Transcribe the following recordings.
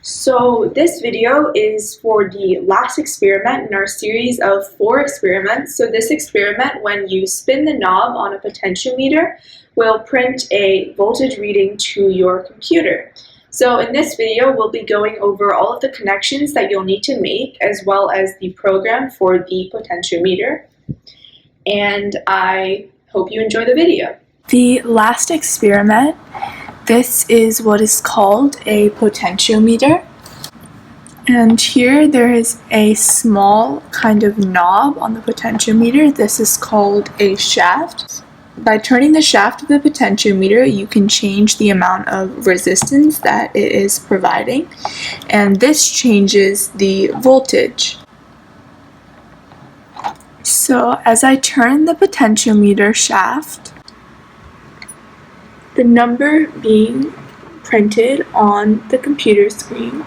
So this video is for the last experiment in our series of 4 experiments. So this experiment, when you spin the knob on a potentiometer, will print a voltage reading to your computer. So in this video, we'll be going over all of the connections that you'll need to make, as well as the program for the potentiometer. And I hope you enjoy the video. The last experiment, this is what is called a potentiometer. And here there is a small kind of knob on the potentiometer. This is called a shaft. By turning the shaft of the potentiometer, you can change the amount of resistance that it is providing. And this changes the voltage. So as I turn the potentiometer shaft, the number being printed on the computer screen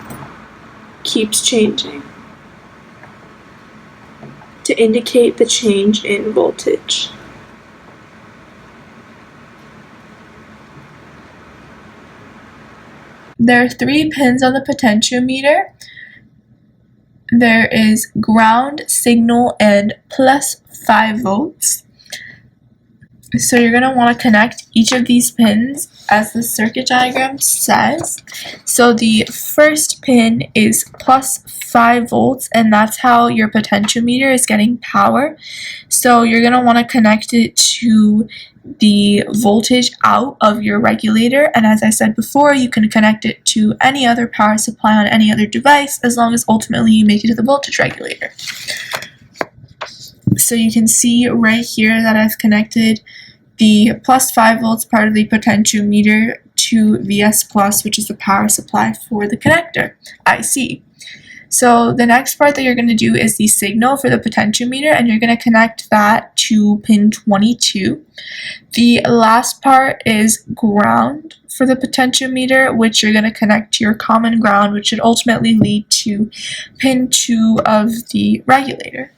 keeps changing to indicate the change in voltage. There are 3 pins on the potentiometer. There is ground, signal, and plus 5 volts. So you're going to want to connect each of these pins as the circuit diagram says. So the first pin is plus 5 volts, and that's how your potentiometer is getting power. So you're going to want to connect it to the voltage out of your regulator, and as I said before, you can connect it to any other power supply on any other device as long as ultimately you make it to the voltage regulator. So you can see right here that I've connected the plus 5 volts part of the potentiometer to VS plus, which is the power supply for the connector IC. So the next part that you're going to do is the signal for the potentiometer, and you're going to connect that to pin 22. The last part is ground for the potentiometer, which you're going to connect to your common ground, which should ultimately lead to pin 2 of the regulator.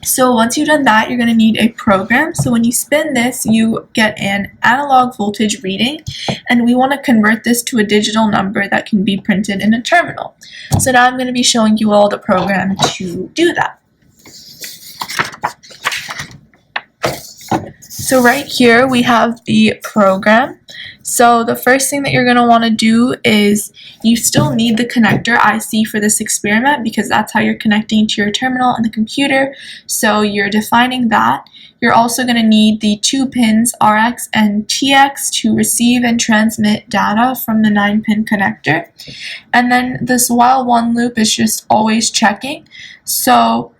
So once you've done that, you're going to need a program. So when you spin this, you get an analog voltage reading, and we want to convert this to a digital number that can be printed in a terminal. So now I'm going to be showing you all the program to do that. So right here we have the program. So the first thing that you're going to want to do is you still need the connector IC for this experiment because that's how you're connecting to your terminal and the computer. So you're defining that. You're also going to need the 2 pins RX and TX to receive and transmit data from the 9-pin connector. And then this while one loop is just always checking. So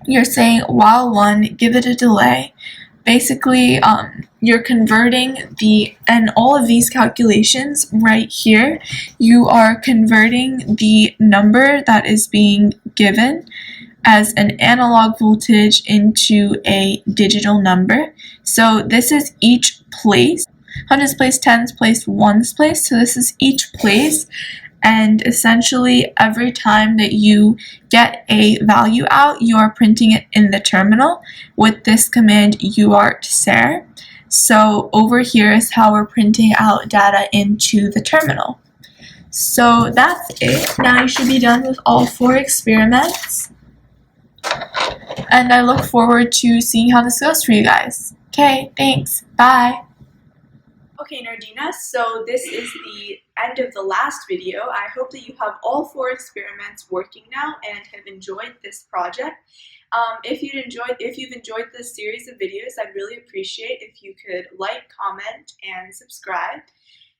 you're saying while one, give it a delay. Basically, you're converting and all of these calculations right here, you are converting the number that is being given as an analog voltage into a digital number. So this is each place, hundreds place, tens place, ones place. So this is each place. And essentially, every time that you get a value out, you are printing it in the terminal with this command UART-SER. So over here is how we're printing out data into the terminal. So that's it. Now you should be done with all 4 experiments. And I look forward to seeing how this goes for you guys. Okay, thanks. Bye. Okay, Nerdinas, so this is the end of the last video. I hope that you have all 4 experiments working now and have enjoyed this project. If you've enjoyed this series of videos, I'd really appreciate if you could like, comment, and subscribe.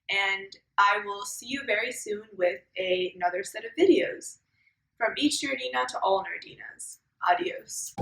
And I will see you very soon with another set of videos. From each Nerdina to all Nerdinas. Adios.